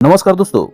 नमस्कार दोस्तों,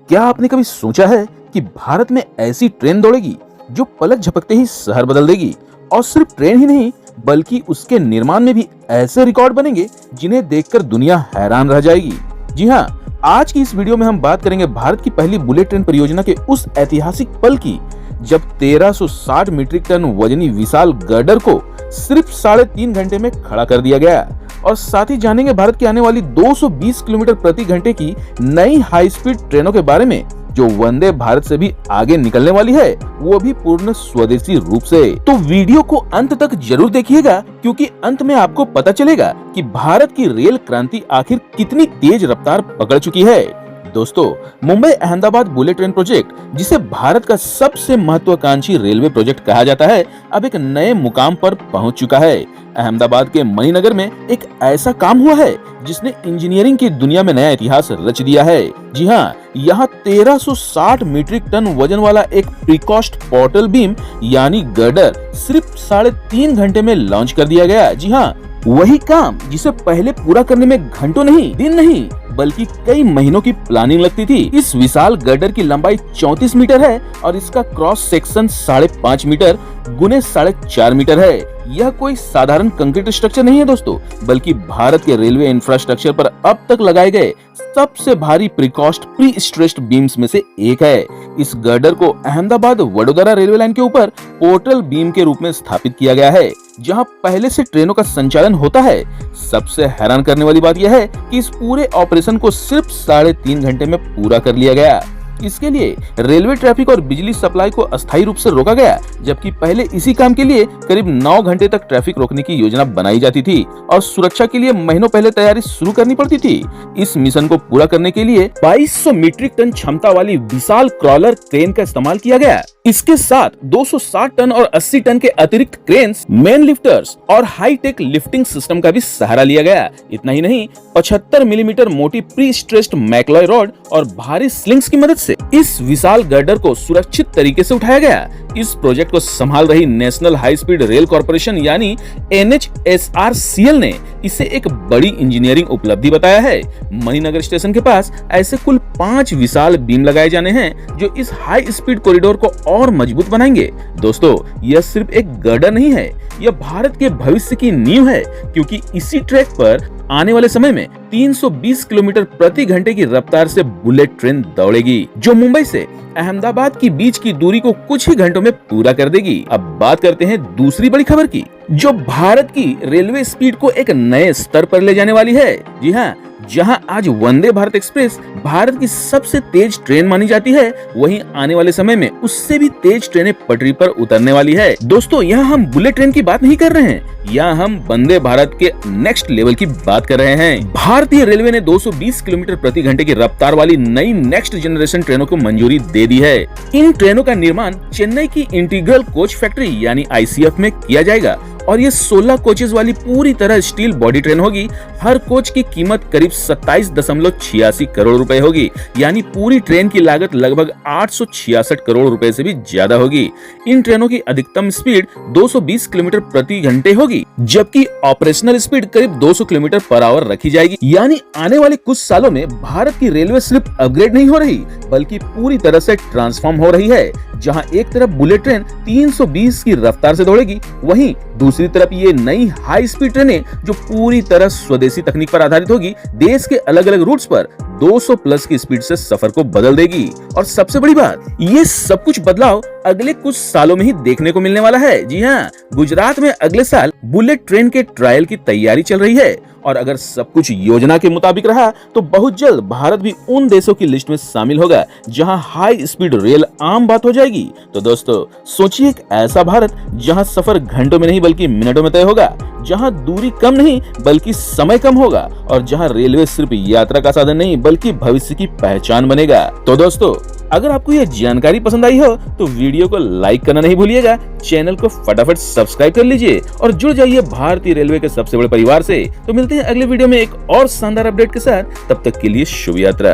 क्या आपने कभी सोचा है कि भारत में ऐसी ट्रेन दौड़ेगी जो पलक झपकते ही शहर बदल देगी। और सिर्फ ट्रेन ही नहीं बल्कि उसके निर्माण में भी ऐसे रिकॉर्ड बनेंगे जिन्हें देखकर दुनिया हैरान रह जाएगी। जी हाँ, आज की इस वीडियो में हम बात करेंगे भारत की पहली बुलेट ट्रेन परियोजना के उस ऐतिहासिक पल की जब 1360 मीट्रिक टन वजनी विशाल गर्डर को सिर्फ 3.5 घंटे में खड़ा कर दिया गया। और साथ ही जानेंगे भारत की आने वाली 220 किलोमीटर प्रति घंटे की नई हाई स्पीड ट्रेनों के बारे में जो वंदे भारत से भी आगे निकलने वाली है, वो भी पूर्ण स्वदेशी रूप से। तो वीडियो को अंत तक जरूर देखिएगा क्योंकि अंत में आपको पता चलेगा कि भारत की रेल क्रांति आखिर कितनी तेज रफ्तार पकड़ चुकी है। दोस्तों, Mumbai Ahmedabad bullet train project, जिसे भारत का सबसे महत्वाकांक्षी रेलवे प्रोजेक्ट कहा जाता है, अब एक नए मुकाम पर पहुंच चुका है। अहमदाबाद के मणिनगर में एक ऐसा काम हुआ है जिसने इंजीनियरिंग की दुनिया में नया इतिहास रच दिया है। जी हाँ, यहाँ 1360 मीट्रिक टन वजन वाला एक प्रीकॉस्ट पोर्टल बीम यानी गर्डर सिर्फ 3.5 घंटे में लॉन्च कर दिया गया। जी हाँ, वही काम जिसे पहले पूरा करने में घंटों नहीं, दिन नहीं बल्कि कई महीनों की प्लानिंग लगती थी। इस विशाल गर्डर की लंबाई 34 मीटर है और इसका क्रॉस सेक्शन 5.5 मीटर गुने 4.5 मीटर है। यह कोई साधारण कंक्रीट स्ट्रक्चर नहीं है दोस्तों, बल्कि भारत के रेलवे इंफ्रास्ट्रक्चर पर अब तक लगाए गए सबसे भारी प्रीकॉस्ट प्री स्ट्रेस्ड बीम्स में से एक है। इस गर्डर को अहमदाबाद वडोदरा रेलवे लाइन के ऊपर पोर्टल बीम के रूप में स्थापित किया गया है, जहां पहले से ट्रेनों का संचालन होता है। सबसे हैरान करने वाली बात यह है कि इस पूरे ऑपरेशन को सिर्फ 3.5 घंटे में पूरा कर लिया गया। इसके लिए रेलवे ट्रैफिक और बिजली सप्लाई को अस्थायी रूप से रोका गया, जबकि पहले इसी काम के लिए करीब 9 घंटे तक ट्रैफिक रोकने की योजना बनाई जाती थी और सुरक्षा के लिए महीनों पहले तैयारी शुरू करनी पड़ती थी। इस मिशन को पूरा करने के लिए 2200 मीट्रिक टन क्षमता वाली विशाल क्रॉलर क्रेन का इस्तेमाल किया गया। इसके साथ 260 टन और 80 टन के अतिरिक्त क्रेन्स, मेन लिफ्टर्स और हाई टेक लिफ्टिंग सिस्टम का भी सहारा लिया गया। इतना ही नहीं, 75 मिलीमीटर मोटी प्री स्ट्रेस्ड मैकलॉय रॉड और भारी स्लिंग्स की मदद से इस विशाल गर्डर को सुरक्षित तरीके से उठाया गया। इस प्रोजेक्ट को संभाल रही national high speed rail corporation यानी NHSRCL ने इसे एक बड़ी इंजीनियरिंग उपलब्धि बताया है। मणिनगर स्टेशन के पास ऐसे कुल 5 विशाल बीम लगाए जाने हैं जो इस हाई स्पीड कॉरिडोर को और मजबूत बनाएंगे। दोस्तों, यह सिर्फ एक गर्डर नहीं है, यह भारत के भविष्य की नींव है, क्योंकि इसी ट्रैक पर आने वाले समय में 320 किलोमीटर प्रति घंटे की रफ्तार से बुलेट ट्रेन दौड़ेगी, जो मुंबई से अहमदाबाद की बीच की दूरी को कुछ ही घंटों में पूरा कर देगी। अब बात करते हैं दूसरी बड़ी खबर की, जो भारत की रेलवे स्पीड को एक नए स्तर पर ले जाने वाली है। जी हाँ, जहां आज वंदे भारत एक्सप्रेस भारत की सबसे तेज ट्रेन मानी जाती है, वहीं आने वाले समय में उससे भी तेज ट्रेनें पटरी पर उतरने वाली है। दोस्तों, यहाँ हम बुलेट ट्रेन की बात नहीं कर रहे हैं, यहाँ हम वंदे भारत के नेक्स्ट लेवल की बात कर रहे हैं। भारतीय रेलवे ने 220 किलोमीटर प्रति घंटे की रफ्तार वाली नई नेक्स्ट जनरेशन ट्रेनों को मंजूरी दे दी है। इन ट्रेनों का निर्माण चेन्नई की इंटीग्रल कोच फैक्ट्री यानी ICF में किया जाएगा और ये 16 कोचेज वाली पूरी तरह स्टील बॉडी ट्रेन होगी। हर कोच की कीमत करीब 27.86 करोड़ रुपए होगी, यानी पूरी ट्रेन की लागत लगभग 866 करोड़ रुपए से भी ज्यादा होगी। इन ट्रेनों की अधिकतम स्पीड 220 किलोमीटर प्रति घंटे होगी, जबकि ऑपरेशनल स्पीड करीब 200 किलोमीटर पर आवर रखी जाएगी। यानी आने वाले कुछ सालों में भारत की रेलवे सिर्फ अपग्रेड नहीं हो रही बल्कि पूरी तरह से ट्रांसफॉर्म हो रही है। जहां एक तरफ बुलेट ट्रेन 320 की रफ्तार से दौड़ेगी, वहीं दूसरी तरफ ये नई हाई स्पीड ट्रेनें जो पूरी तरह स्वदेशी तकनीक पर आधारित होगी, देश के अलग अलग रूट्स पर 200 प्लस की स्पीड से सफर को बदल देगी। और सबसे बड़ी बात, ये सब कुछ बदलाव अगले कुछ सालों में ही देखने को मिलने वाला है। जी हाँ, गुजरात में अगले साल बुलेट ट्रेन के ट्रायल की तैयारी चल रही है और अगर सब कुछ योजना के मुताबिक रहा तो बहुत जल्द भारत भी उन देशों की लिस्ट में शामिल होगा जहां हाई स्पीड रेल आम बात हो जाएगी। तो दोस्तों, सोचिए एक ऐसा भारत जहां सफर घंटों में नहीं बल्कि मिनटों में तय होगा, जहां दूरी कम नहीं बल्कि समय कम होगा और जहां रेलवे सिर्फ यात्रा का साधन नहीं बल्कि भविष्य की पहचान बनेगा। तो दोस्तों, अगर आपको यह जानकारी पसंद आई हो तो वीडियो को लाइक करना नहीं भूलिएगा, चैनल को फटाफट सब्सक्राइब कर लीजिए और जुड़ जाइए भारतीय रेलवे के सबसे बड़े परिवार से। तो मिलते हैं अगले वीडियो में एक और शानदार अपडेट के साथ, तब तक के लिए शुभ यात्रा।